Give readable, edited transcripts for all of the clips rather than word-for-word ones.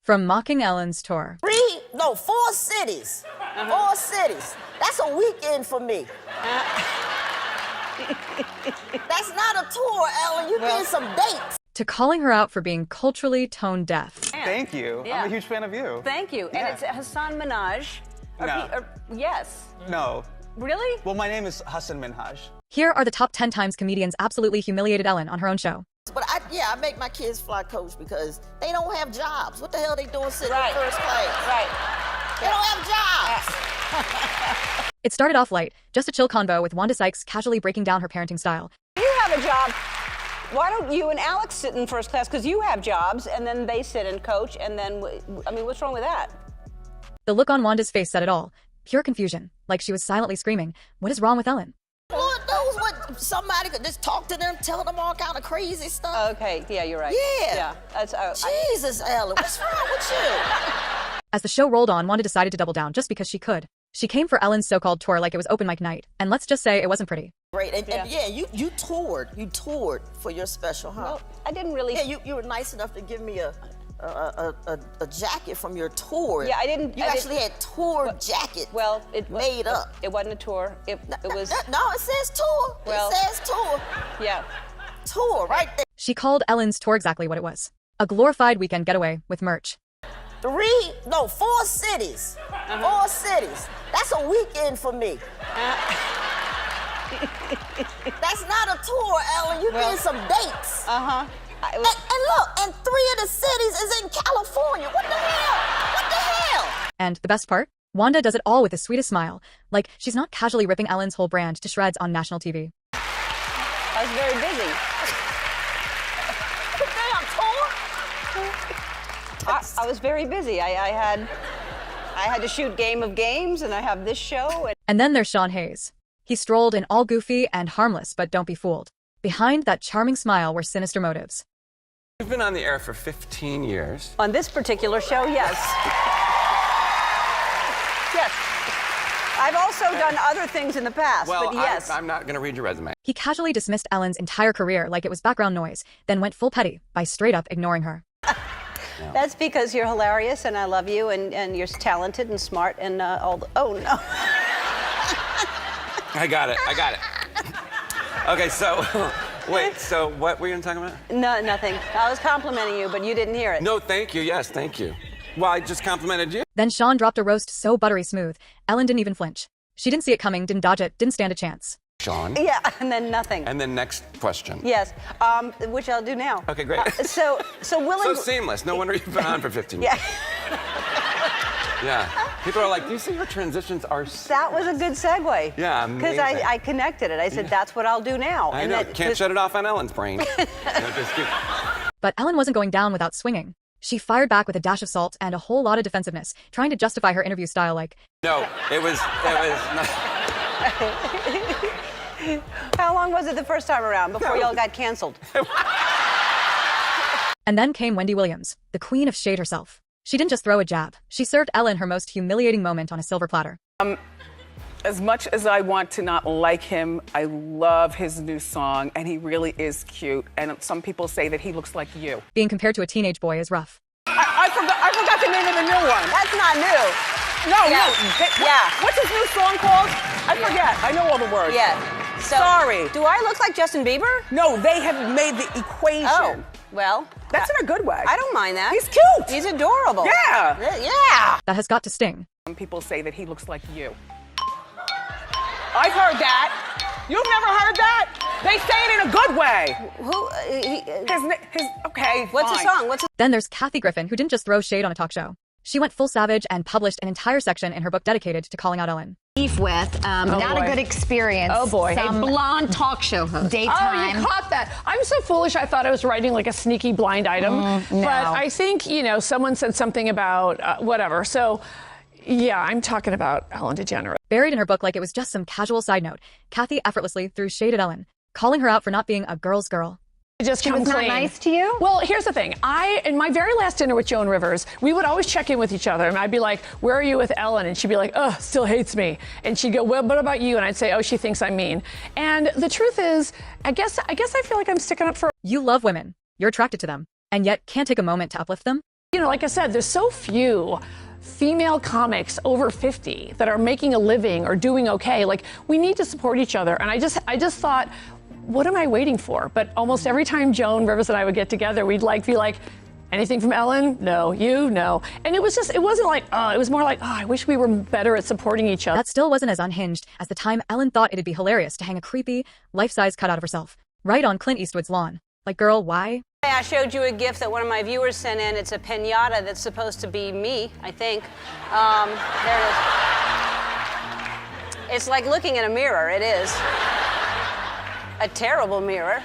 From mocking Ellen's tour. 4 cities. 4 cities. That's a weekend for me. That's not a tour, Ellen. You need some dates. To calling her out for being culturally tone deaf. Thank you. Yeah. I'm a huge fan of you. Thank you. Yeah. And it's Hasan Minhaj. No. Yes. No. Really? Well, my name is Hasan Minhaj. Here are the top 10 times comedians absolutely humiliated Ellen on her own show. But I make my kids fly coach because they don't have jobs. What the hell they doing sitting Right. in first class? Right. They don't have jobs. It started off light, just a chill convo with Wanda Sykes casually breaking down her parenting style. You have a job. Why don't you and Alex sit in first class? Because you have jobs, and then they sit and coach, and then, I mean, what's wrong with that? The look on Wanda's face said it all. Pure confusion, like she was silently screaming, "What is wrong with Ellen?" Lord knows what somebody could just talk to them, tell them all kind of crazy stuff. Okay, yeah, you're right. Yeah. Yeah. That's, Jesus, Ellen, what's wrong with you? As the show rolled on, Wanda decided to double down just because she could. She came for Ellen's so-called tour like it was open mic night, and let's just say it wasn't pretty. Great, and you toured. You toured for your special, huh? well, I didn't really. Yeah, you were nice enough to give me a jacket from your tour. Yeah, I didn't. You actually had tour jacket. Well, it made up. It wasn't a tour. It was. No, it says tour. Well, it says tour. Yeah. Tour right there. She called Ellen's tour exactly what it was. A glorified weekend getaway with merch. 4 cities. 4 cities. That's a weekend for me. That's not a tour, Ellen. You need some dates. Uh-huh. And look, and 3 of the cities is in California. What the hell? What the hell? And the best part? Wanda does it all with the sweetest smile, like she's not casually ripping Ellen's whole brand to shreds on national TV. I was very busy. Damn tour. I was very busy. I had to shoot Game of Games, and I have this show. And then there's Sean Hayes. He strolled in all goofy and harmless, but don't be fooled. Behind that charming smile were sinister motives. We've been on the air for 15 years. On this particular show, yes. Yes. I've also done other things in the past, but yes. I'm not going to read your resume. He casually dismissed Ellen's entire career like it was background noise, then went full petty by straight up ignoring her. That's because you're hilarious, and I love you, and you're talented and smart, and all the... Oh, no. I got it. Okay, so, wait, so what were you going to talk about? No, nothing. I was complimenting you, but you didn't hear it. No, thank you. Yes, thank you. Well, I just complimented you. Then Sean dropped a roast so buttery smooth, Ellen didn't even flinch. She didn't see it coming, didn't dodge it, didn't stand a chance. Sean. Yeah, and then nothing. And then next question. Yes, which I'll do now. Okay, great. So So seamless. No wonder you've been on for 15 years. Yeah. Yeah. People are like, do you see your transitions are so... That was a good segue. Yeah, Because amazing. I connected it. I said, that's what I'll do now. I know. Can't shut it off on Ellen's brain. But Ellen wasn't going down without swinging. She fired back with a dash of salt and a whole lot of defensiveness, trying to justify her interview style like, No, it was not... How long was it the first time around before y'all got canceled? And then came Wendy Williams, the queen of shade herself. She didn't just throw a jab. She served Ellen her most humiliating moment on a silver platter. As much as I want to not like him, I love his new song, and he really is cute. And some people say that he looks like you. Being compared to a teenage boy is rough. I forgot the name of the new one. That's not new. No, Yeah. yeah. What's his new song called? I forget. I know all the words. Yeah. So, Sorry. Do I look like Justin Bieber? No, they have made the equation. Oh, well. That's in a good way. I don't mind that. He's cute. He's adorable. Yeah. Yeah. That has got to sting. Some people say that he looks like you. I've heard that. You've never heard that? They say it in a good way. Okay, What's the fine. song? What's the Then there's Kathy Griffin, who didn't just throw shade on a talk show. She went full savage and published an entire section in her book dedicated to calling out Ellen. Beef with, not boy. a good experience. Oh, boy. Some blonde talk show host. Oh, Daytime. you caught that. I'm so foolish. I thought I was writing like a sneaky blind item. no. But I think, someone said something about whatever. So, yeah, I'm talking about Ellen DeGeneres. Buried in her book like it was just some casual side note, Kathy effortlessly threw shade at Ellen, calling her out for not being a girl's girl. Just She was not nice to you? Well, here's the thing. In my very last dinner with Joan Rivers, we would always check in with each other. And I'd be like, where are you with Ellen? And she'd be like, oh, still hates me. And she'd go, well, what about you? And I'd say, oh, she thinks I'm mean. And the truth is, I guess I feel like I'm sticking up for You love women. You're attracted to them. And yet can't take a moment to uplift them? You know, like I said, there's so few female comics over 50 that are making a living or doing okay. Like, we need to support each other. And I just thought, what am I waiting for? But almost every time Joan Rivers and I would get together, we'd be like, anything from Ellen? No. You? No. And it wasn't like, it was more like, I wish we were better at supporting each other. That still wasn't as unhinged as the time Ellen thought it'd be hilarious to hang a creepy, life-size cutout of herself right on Clint Eastwood's lawn. Like, girl, why? I showed you a gift that one of my viewers sent in. It's a piñata that's supposed to be me, I think. There it is. It's like looking in a mirror. It is. A terrible mirror.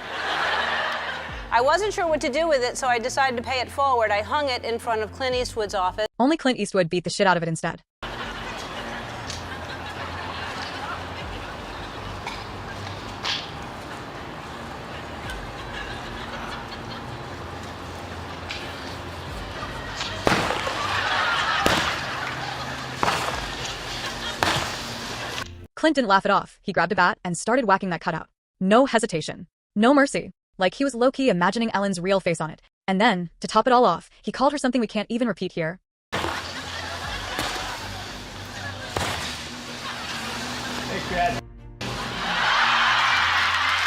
I wasn't sure what to do with it, so I decided to pay it forward. I hung it in front of Clint Eastwood's office. Only Clint Eastwood beat the shit out of it instead. Clint didn't laugh it off. He grabbed a bat and started whacking that cutout. No hesitation. No mercy. Like he was low-key imagining Ellen's real face on it. And then, to top it all off, he called her something we can't even repeat here.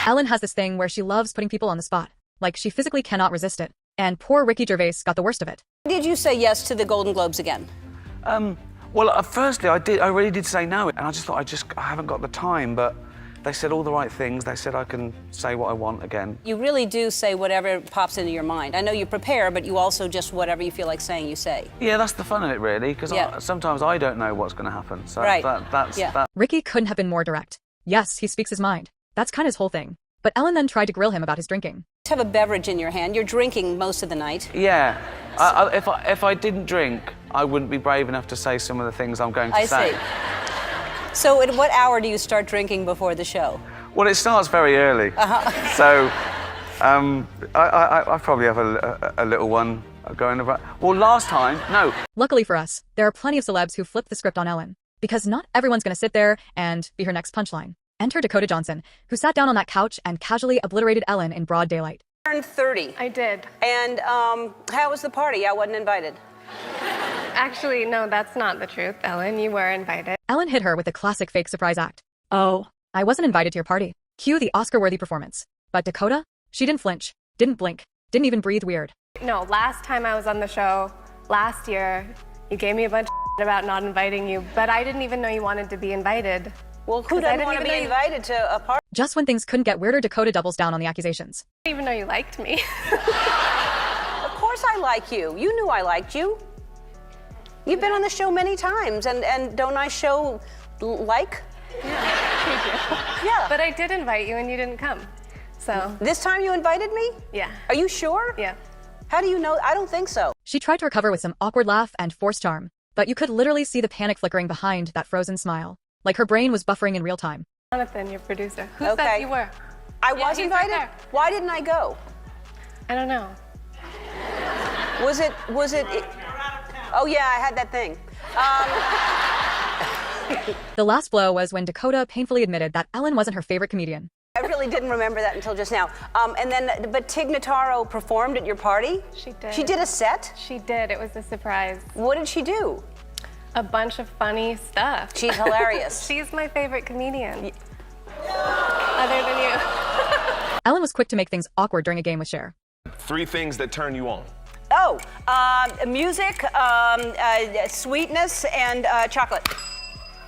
Ellen has this thing where she loves putting people on the spot. Like, she physically cannot resist it. And poor Ricky Gervais got the worst of it. Did you say yes to the Golden Globes again? Well, firstly, I really did say no, and I just thought I haven't got the time, but they said all the right things. They said I can say what I want again. You really do say whatever pops into your mind. I know you prepare, but you also just whatever you feel like saying, you say. Yeah, that's the fun of it, really, because sometimes I don't know what's going to happen. So that's that. Ricky couldn't have been more direct. Yes, he speaks his mind. That's kind of his whole thing. But Ellen then tried to grill him about his drinking. You have a beverage in your hand. You're drinking most of the night. Yeah. If I didn't drink, I wouldn't be brave enough to say some of the things I'm going to say. I see. So at what hour do you start drinking before the show? Well, it starts very early. So I probably have a little one going about. Well, last time, no. Luckily for us, there are plenty of celebs who flipped the script on Ellen. Because not everyone's going to sit there and be her next punchline. Enter Dakota Johnson, who sat down on that couch and casually obliterated Ellen in broad daylight. You turned 30. I did. And how was the party? I wasn't invited. Actually, no, that's not the truth, Ellen. You were invited. Ellen hit her with a classic fake surprise act. Oh, I wasn't invited to your party. Cue the Oscar-worthy performance. But Dakota? She didn't flinch, didn't blink, didn't even breathe weird. No, last time I was on the show, last year, you gave me a bunch of about not inviting you, but I didn't even know you wanted to be invited. Well, who doesn't want to be invited to a party? Just when things couldn't get weirder, Dakota doubles down on the accusations. I didn't even know you liked me. Of course I like you. You knew I liked you. You've been on the show many times, and don't I show like? Yeah, you do. Yeah. But I did invite you and you didn't come, so. This time you invited me? Yeah. Are you sure? Yeah. How do you know? I don't think so. She tried to recover with some awkward laugh and forced charm, but you could literally see the panic flickering behind that frozen smile. Like her brain was buffering in real time. Jonathan, your producer. Who said you were? I was invited? Right. Why didn't I go? I don't know. Was it? Oh yeah, I had that thing. The last blow was when Dakota painfully admitted that Ellen wasn't her favorite comedian. I really didn't remember that until just now. But Tig Notaro performed at your party? She did. She did a set? She did. It was a surprise. What did she do? A bunch of funny stuff. She's hilarious. She's my favorite comedian. Other than you. Ellen was quick to make things awkward during a game with Cher. 3 things that turn you on. Oh, music, sweetness, and chocolate.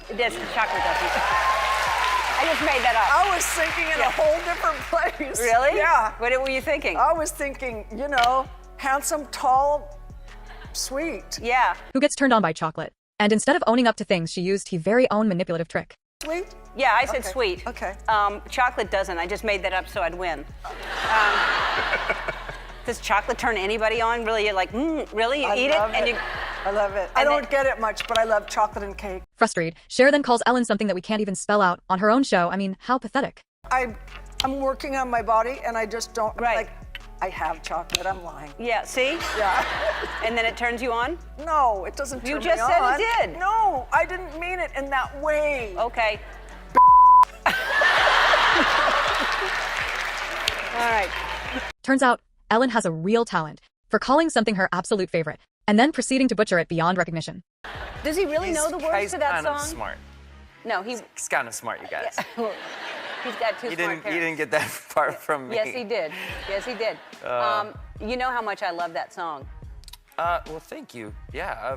This chocolate doesn't. I just made that up. I was thinking in a whole different place. Really? Yeah. What were you thinking? I was thinking, handsome, tall, sweet. Yeah. Who gets turned on by chocolate? And instead of owning up to things, she used her very own manipulative trick. Sweet? Yeah, I said sweet. Okay. Chocolate doesn't. I just made that up so I'd win. Does chocolate turn anybody on? Really? You're like, really? You eat it? And you... I love it. I don't get it much, but I love chocolate and cake. Frustrated, Cher then calls Ellen something that we can't even spell out on her own show. I mean, how pathetic. I'm working on my body, and I just don't, I have chocolate, I'm lying. Yeah, see? Yeah. And then it turns you on? No, it doesn't turn me on. You just said it did. No, I didn't mean it in that way. Okay. All right. Turns out, Ellen has a real talent for calling something her absolute favorite and then proceeding to butcher it beyond recognition. Does he really know the words to that kind song? of smart. No, he's kind of smart, you guys. he's got two smart parents. He didn't get that far from me. Yes, he did. Yes, he did. You know how much I love that song. Well, thank you. Yeah,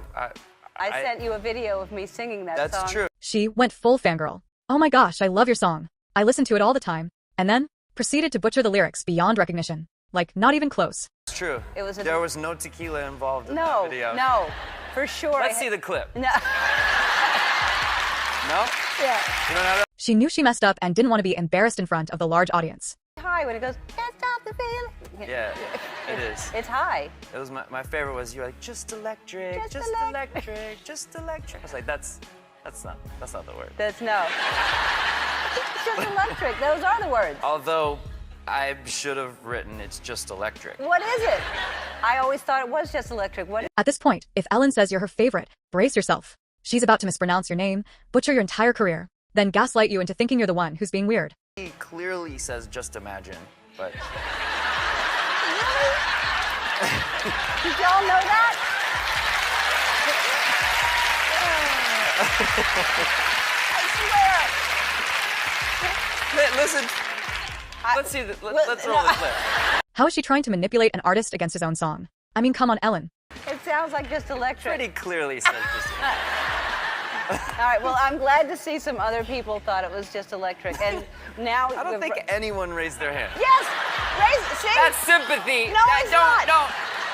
I sent you a video of me singing that song. That's true. She went full fangirl. Oh my gosh, I love your song. I listen to it all the time. And then proceeded to butcher the lyrics beyond recognition. Like, not even close. It's true. There was no tequila involved in that video. No, for sure. Let's see the clip. No. No? Yeah. You don't have that? She knew she messed up and didn't want to be embarrassed in front of the large audience. High when it goes, can't stop the feeling. Yeah, it is. It's high. It was my favorite was you're like, just electric, just electric, just electric. I was like, that's not the word. That's no. It's just electric. Those are the words. Although I should have written it's just electric. What is it? I always thought it was just electric. What? At this point, if Ellen says you're her favorite, brace yourself. She's about to mispronounce your name, butcher your entire career, then gaslight you into thinking you're the one who's being weird. He clearly says just imagine, but... Really? Did y'all know that? I swear. Listen. Let's see. Let's roll the clip. How is she trying to manipulate an artist against his own song? I mean, come on, Ellen. It sounds like just electric. Pretty clearly says just electric. All right, well, I'm glad to see some other people thought it was just electric. And now... I don't think anyone raised their hand. Yes! See? That's sympathy. No, it's not. No.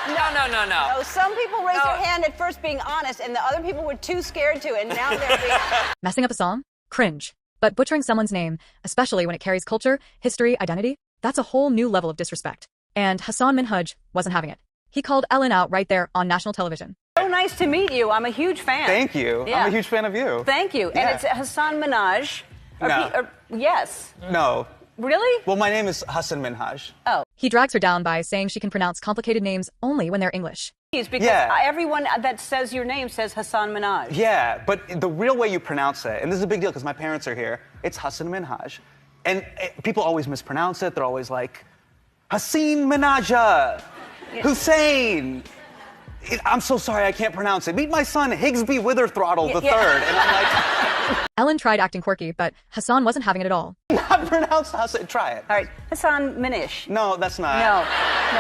No, some people raised their hand at first being honest, and the other people were too scared to, and now they're being... Messing up a song? Cringe. But butchering someone's name, especially when it carries culture, history, identity, that's a whole new level of disrespect. And Hasan Minhaj wasn't having it. He called Ellen out right there on national television. So nice to meet you. I'm a huge fan. Thank you. Yeah. I'm a huge fan of you. Thank you. Yeah. And it's Hasan Minhaj. No. Yes. No. Really? Well, my name is Hasan Minhaj. Oh. He drags her down by saying she can pronounce complicated names only when they're English. Because everyone that says your name says Hasan Minhaj. Yeah, but the real way you pronounce it, and this is a big deal because my parents are here, it's Hasan Minhaj. And people always mispronounce it. They're always like, Hasan Minhaj, Hussein. I'm so sorry, I can't pronounce it. Meet my son, Higsby Witherthrottle III. And I'm like... Ellen tried acting quirky, but Hasan wasn't having it at all. Not pronounced Hasan. Try it. All right, Hasan Minish. No, that's not. No.